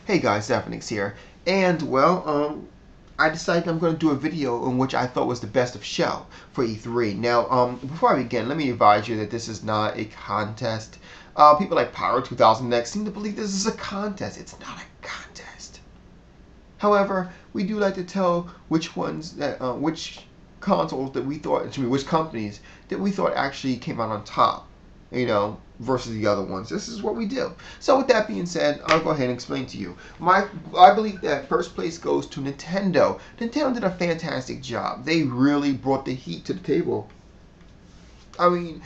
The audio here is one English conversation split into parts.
Hey guys, Zaphinix here, and I decided I'm going to do a video in which I thought was the best of show for E3. Now, before I begin, let me advise you that this is not a contest. People like Pyro 2000X seem to believe this is a contest. It's not a contest. However, we do like to tell which ones that, which consoles that we thought, which companies that we thought actually came out on top, versus the other ones. This is what we do. So with that being said, I'll go ahead and explain to you. I believe that first place goes to Nintendo. Nintendo did a fantastic job. They really brought the heat to the table. I mean,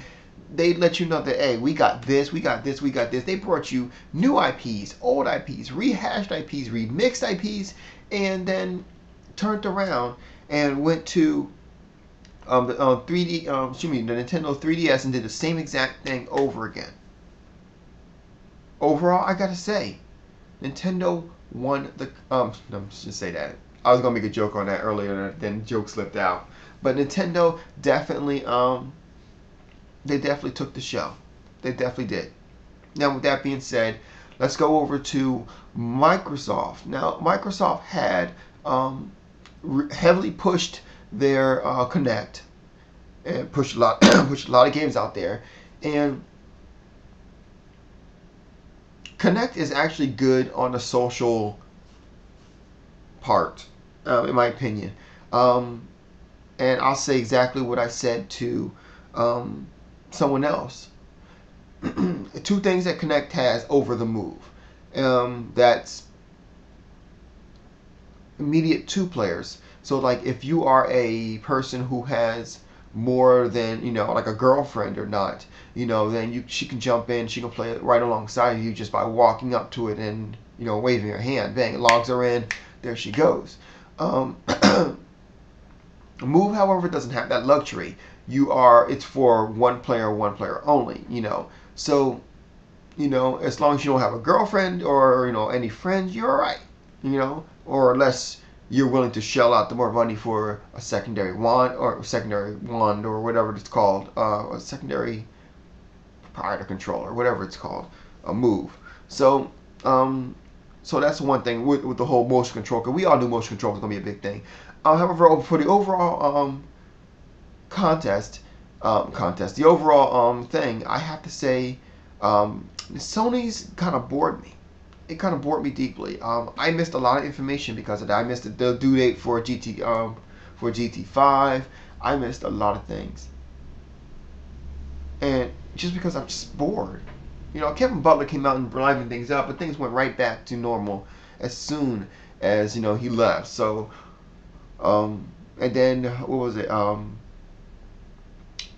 they let you know that, hey, we got this, we got this, we got this. They brought you new IPs, old IPs, rehashed IPs, remixed IPs, and then turned around and went to the 3D, the Nintendo 3DS and did the same exact thing over again. Overall, I gotta say, Nintendo won the. Let's just say that. I was gonna make a joke on that earlier, then the joke slipped out. But Nintendo definitely, they definitely took the show. They definitely did. Now, with that being said, let's go over to Microsoft. Now, Microsoft had heavily pushed their Kinect and pushed a lot of games out there, and Kinect is actually good on the social part, in my opinion. And I'll say exactly what I said to someone else. Two things that Kinect has over the Move. That's immediate two players. So like if you are a person who has more than, like a girlfriend or not, then she can jump in, she can play it right alongside you just by walking up to it and, waving her hand. Bang, it logs her in, there she goes. Move, however, doesn't have that luxury. It's for one player only, So, as long as you don't have a girlfriend or, any friends, you're alright, or unless you're willing to shell out the more money for a secondary wand or whatever it's called, a secondary proprietor controller, whatever it's called, a Move. So, so that's one thing with the whole motion control, because we all knew motion control was going to be a big thing. However, for the overall the overall thing, I have to say, Sony's kind of bored me. It kind of bored me deeply. I missed a lot of information because of that. I missed the due date for GT5. I missed a lot of things, and just because I'm just bored. Kevin Butler came out and livened things up, but things went right back to normal as soon as he left. So, and then what was it?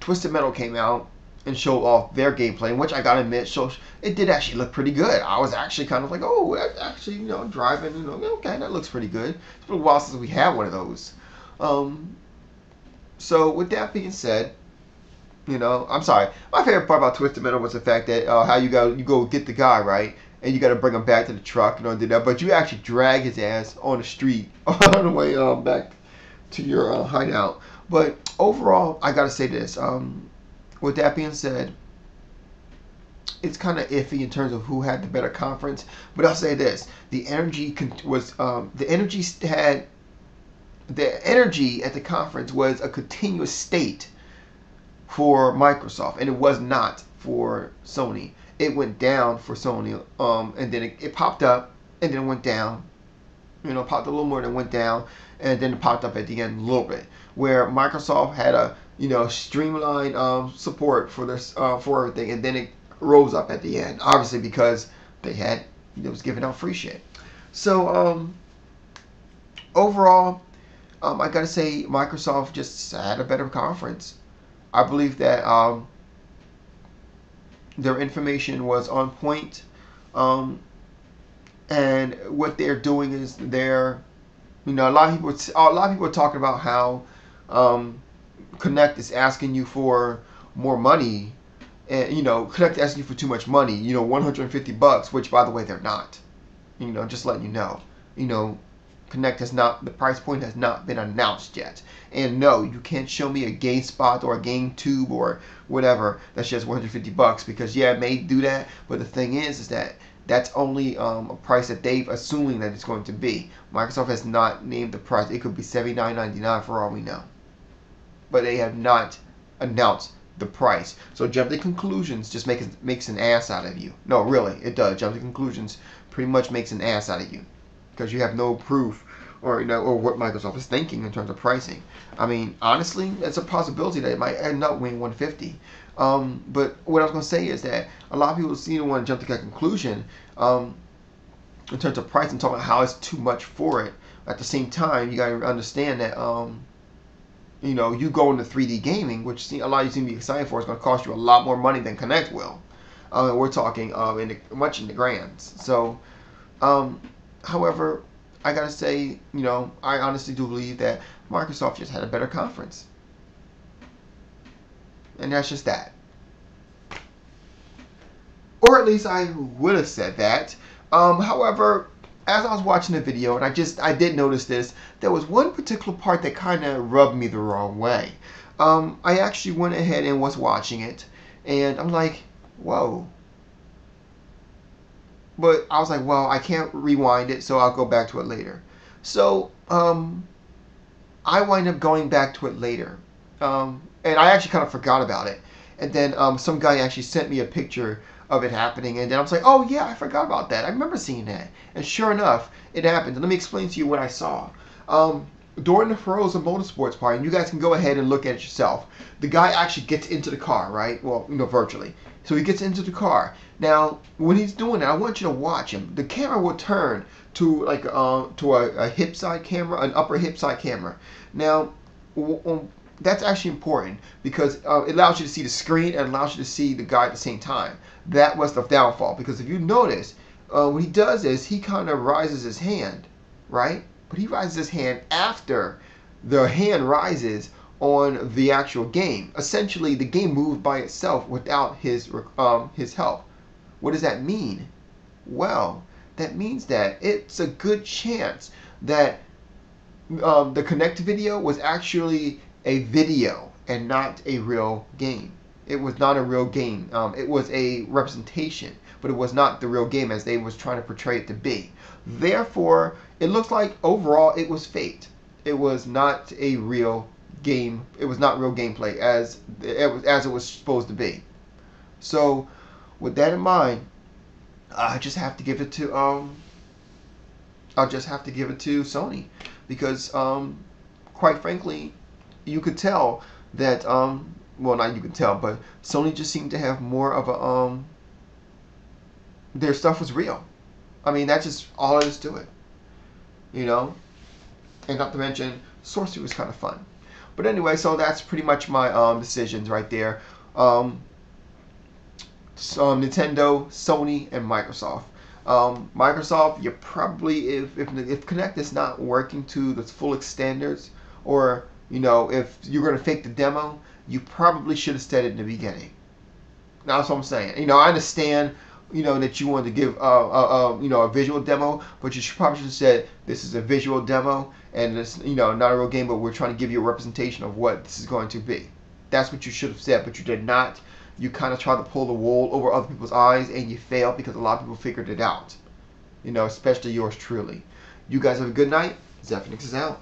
Twisted Metal came out and showed off their gameplay, which I gotta admit, it did actually look pretty good. I was actually kind of like, oh, actually, driving, okay, that looks pretty good. It's been a while since we had one of those. So with that being said, I'm sorry. My favorite part about Twisted Metal was the fact that how you go get the guy, right, and you got to bring him back to the truck, do that, but you actually drag his ass on the street on the way back to your hideout. But overall, I gotta say this. With that being said, it's kind of iffy in terms of who had the better conference. But I'll say this: the energy at the conference was a continuous state for Microsoft, and it was not for Sony. It went down for Sony, and then it popped up, and then it went down. Popped a little more, then went down, and then it popped up at the end a little bit. Where Microsoft had a streamlined support for this for everything, and then it rose up at the end. Obviously, because it was giving out free shit. So overall, I gotta say Microsoft just had a better conference. I believe that their information was on point, and what they're doing is a lot of people are talking about how Kinect is asking you for more money, and Kinect is asking you for too much money. $150, which by the way they're not. Just letting you know. Kinect has not, the price point has not been announced yet. And no, you can't show me a GameSpot or a GameTube or whatever that's just $150, because yeah, it may do that, but the thing is that That's only a price that they've assuming that it's going to be. Microsoft has not named the price. It could be $79.99 for all we know, but they have not announced the price. So jump to conclusions just makes an ass out of you. No, really, it does. Jump to conclusions pretty much makes an ass out of you because you have no proof or or what Microsoft is thinking in terms of pricing. I mean, honestly, it's a possibility that it might end up winning 150. But what I was going to say is that a lot of people seem to want to jump to that conclusion in terms of price and talking about how it's too much for it. At the same time, you got to understand that you go into 3D gaming, which a lot of you seem to be excited for, is going to cost you a lot more money than Kinect will. We're talking much in the grands. So, however, I gotta say, I honestly do believe that Microsoft just had a better conference, and that's just that. Or at least I would have said that. However, as I was watching the video, and I did notice this, there was one particular part that kind of rubbed me the wrong way. I actually went ahead and was watching it, and I'm like, whoa. But I was like, well, I can't rewind it, so I'll go back to it later. So, I wind up going back to it later. And I actually kind of forgot about it. And then some guy actually sent me a picture of it happening, and then I was like, oh yeah, I forgot about that. I remember seeing that. And sure enough, it happened. And let me explain to you what I saw. During the Forza Motorsports part, and you guys can go ahead and look at it yourself, the guy actually gets into the car, right? Well, virtually. So he gets into the car. Now, when he's doing that, I want you to watch him. The camera will turn to like to a hip side camera, an upper hip side camera. Now, that's actually important because it allows you to see the screen and allows you to see the guy at the same time. That was the downfall, because if you notice, when he does this, he kind of rises his hand, right? But he rises his hand after the hand rises on the actual game. Essentially, the game moves by itself without his help. What does that mean? Well, that means that it's a good chance that the Kinect video was actually a video and not a real game. It was not a real game. It was a representation, but it was not the real game as they was trying to portray it to be. Therefore, it looks like overall it was faked. It was not a real game. It was not real gameplay as it was supposed to be. So, with that in mind, I just have to give it to Sony, because quite frankly, you could tell that well, not you could tell, but Sony just seemed to have more of a their stuff was real. I mean, that's just all there is to it, and not to mention Sorcery was kind of fun. But anyway, so that's pretty much my decisions right there. Nintendo, Sony, and Microsoft. Microsoft, you probably, if Kinect is not working to the full standards, or if you're going to fake the demo, you probably should have said it in the beginning. That's what I'm saying. I understand, that you want to give a visual demo, but you probably should have said this is a visual demo and it's not a real game, but we're trying to give you a representation of what this is going to be. That's what you should have said, but you did not. You kind of tried to pull the wool over other people's eyes, and you failed because a lot of people figured it out. Especially yours truly. You guys have a good night. Zephyrnix is out.